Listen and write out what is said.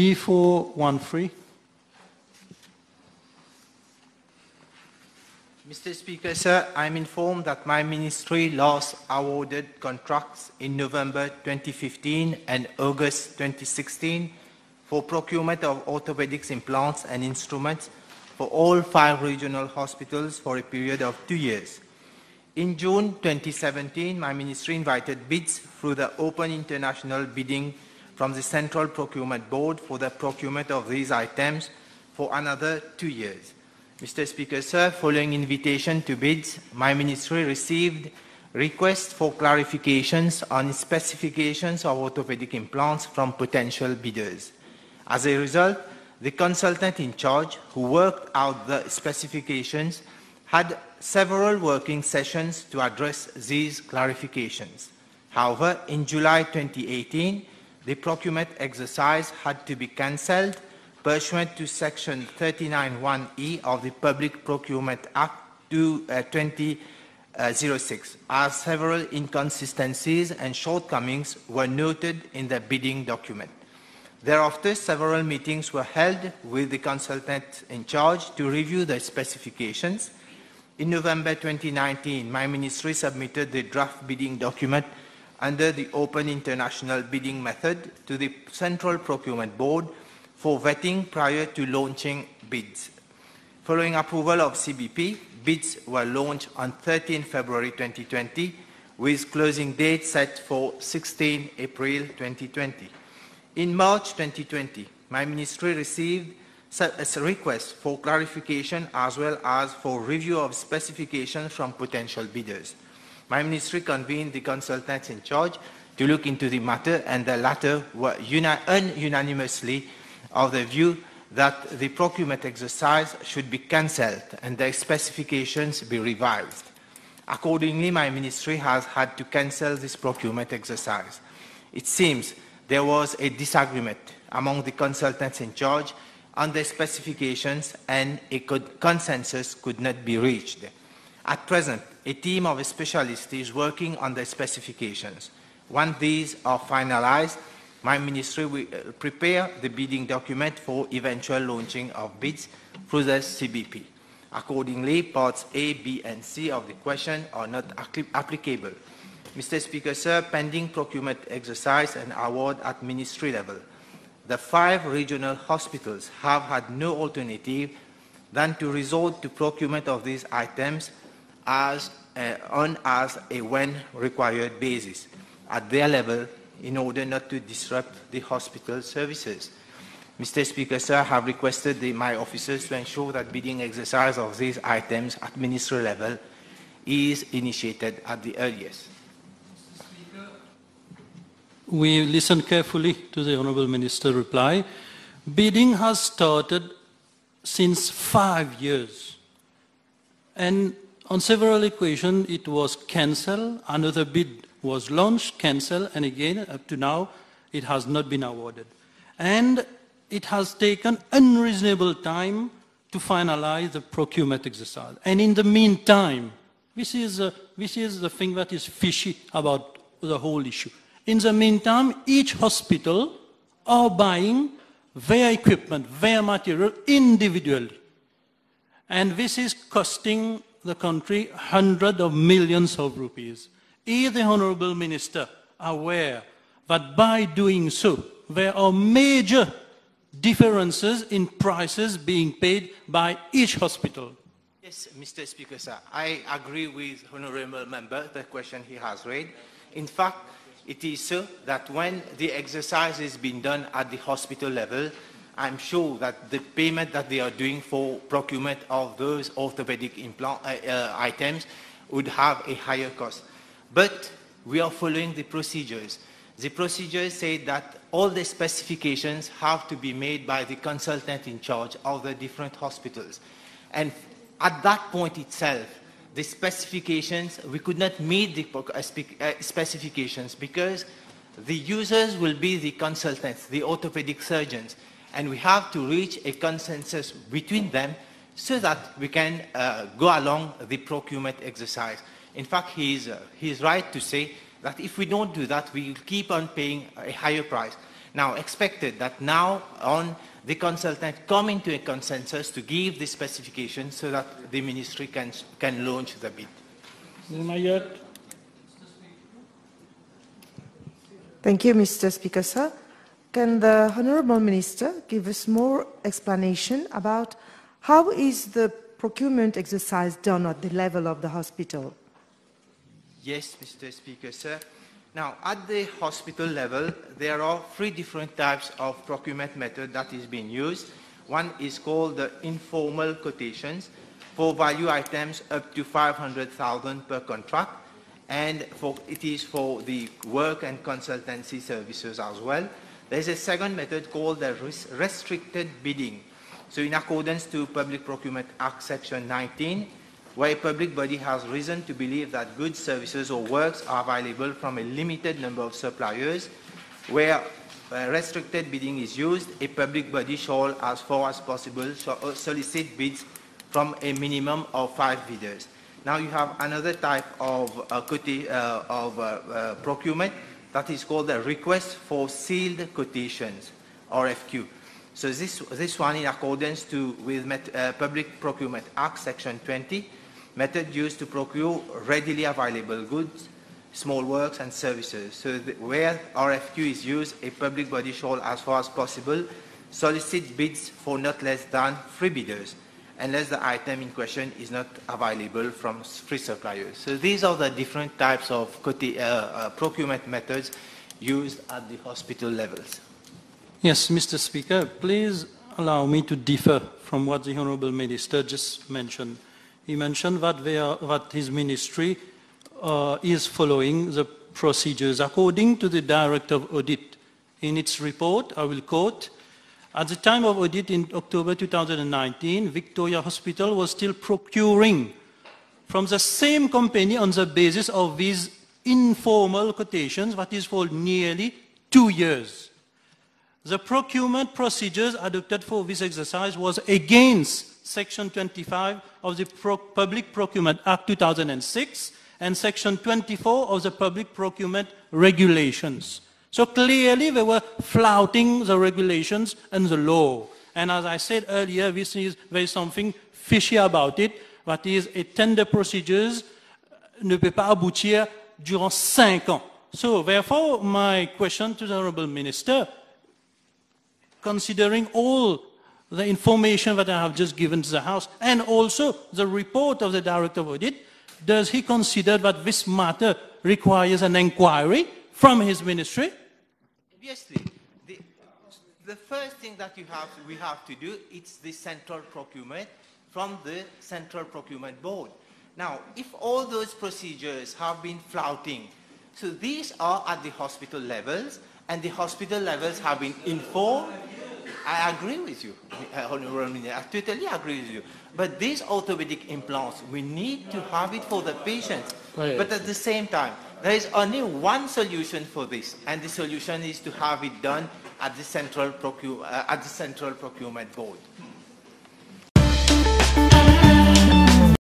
B413. Mr. Speaker, sir, I'm informed that my ministry last awarded contracts in November 2015 and August 2016 for procurement of orthopedics implants and instruments for all 5 regional hospitals for a period of 2 years. In June 2017, my ministry invited bids through the open international bidding from the Central Procurement Board for the procurement of these items for another 2 years. Mr. Speaker, sir, following invitation to bids, my ministry received requests for clarifications on specifications of orthopedic implants from potential bidders. As a result, the consultant in charge who worked out the specifications had several working sessions to address these clarifications. However, in July 2018, the procurement exercise had to be cancelled pursuant to Section 39(1)(e) of the Public Procurement Act 2006, as several inconsistencies and shortcomings were noted in the bidding document. Thereafter, several meetings were held with the consultant in charge to review the specifications. In November 2019, my ministry submitted the draft bidding document under the open international bidding method to the Central Procurement Board for vetting prior to launching bids. Following approval of CBP, bids were launched on 13 February 2020, with closing date set for 16 April 2020. In March 2020, my ministry received a request for clarification as well as for review of specifications from potential bidders. My ministry convened the consultants in charge to look into the matter, and the latter were unanimously of the view that the procurement exercise should be cancelled and the specifications be revised. Accordingly, my ministry has had to cancel this procurement exercise. It seems there was a disagreement among the consultants in charge on the specifications, and a consensus could not be reached. At present, a team of specialists is working on the specifications. Once these are finalized, my ministry will prepare the bidding document for eventual launching of bids through the CBP. Accordingly, parts A, B, and C of the question are not applicable. Mr. Speaker, sir, pending procurement exercise and award at ministry level, the 5 regional hospitals have had no alternative than to resort to procurement of these items on a when required basis at their level, in order not to disrupt the hospital services. Mr. Speaker, sir, I have requested my officers to ensure that bidding exercise of these items at ministry level is initiated at the earliest. We listened carefully to the Honourable Minister's reply. Bidding has started since 5 years. And on several occasions, it was cancelled. Another bid was launched, cancelled, and again, up to now, it has not been awarded. And it has taken unreasonable time to finalize the procurement exercise. And in the meantime, this is the thing that is fishy about the whole issue. In the meantime, each hospital are buying their equipment, their material individually. And this is costing the country hundreds of millions of rupees. Is the Honourable Minister aware that by doing so, there are major differences in prices being paid by each hospital? Yes, Mr. Speaker, sir. I agree with Honourable Member, the question he has raised. In fact, it is so that when the exercise is being done at the hospital level, I'm sure that the payment that they are doing for procurement of those orthopedic implant items would have a higher cost. But we are following the procedures. The procedures say that all the specifications have to be made by the consultant in charge of the different hospitals. And at that point itself, the specifications, we could not meet the specifications because the users will be the consultants, the orthopedic surgeons, and we have to reach a consensus between them so that we can go along the procurement exercise. In fact, he is right to say that if we don't do that, we will keep on paying a higher price. Now, expected that now on the consultant come into a consensus to give the specification so that the ministry can launch the bid. Thank you, Mr. Speaker, sir. Can the Honourable Minister give us more explanation about how is the procurement exercise done at the level of the hospital? Yes, Mr. Speaker, sir. Now, at the hospital level, there are 3 different types of procurement method that is being used. One is called the informal quotations for value items up to 500,000 per contract, and it is for the work and consultancy services as well. There's a second method called the restricted bidding. So in accordance to Public Procurement Act Section 19, where a public body has reason to believe that goods, services or works are available from a limited number of suppliers, where restricted bidding is used, a public body shall, as far as possible, solicit bids from a minimum of 5 bidders. Now you have another type of procurement that is called the request for sealed quotations, RFQ. So this one, in accordance with Public Procurement Act Section 20, method used to procure readily available goods, small works and services. So where RFQ is used, a public body shall, as far as possible, solicit bids for not less than 3 bidders, unless the item in question is not available from 3 suppliers. So these are the different types of procurement methods used at the hospital levels. Yes, Mr. Speaker, please allow me to differ from what the Honourable Minister just mentioned. He mentioned that his ministry is following the procedures according to the Director of Audit. In its report, I will quote, "At the time of audit in October 2019, Victoria Hospital was still procuring from the same company on the basis of these informal quotations, what is for nearly 2 years. The procurement procedures adopted for this exercise was against Section 25 of the Public Procurement Act 2006 and Section 24 of the Public Procurement Regulations." So clearly they were flouting the regulations and the law. And as I said earlier, there is something fishy about it. That is, a tender procedures ne peut pas aboutir durant 5 ans. So therefore, my question to the Honourable Minister, considering all the information that I have just given to the House and also the report of the Director of Audit, does he consider that this matter requires an inquiry from his ministry? Obviously, the first thing that we have to do is the central procurement from the Central Procurement Board. Now, if all those procedures have been flouting, so these are at the hospital levels, and the hospital levels have been informed. I agree with you, Honourable Minister, I totally agree with you. But these orthopedic implants, we need to have it for the patients. Right. But at the same time, there is only one solution for this, and the solution is to have it done at the Central Procurement Board.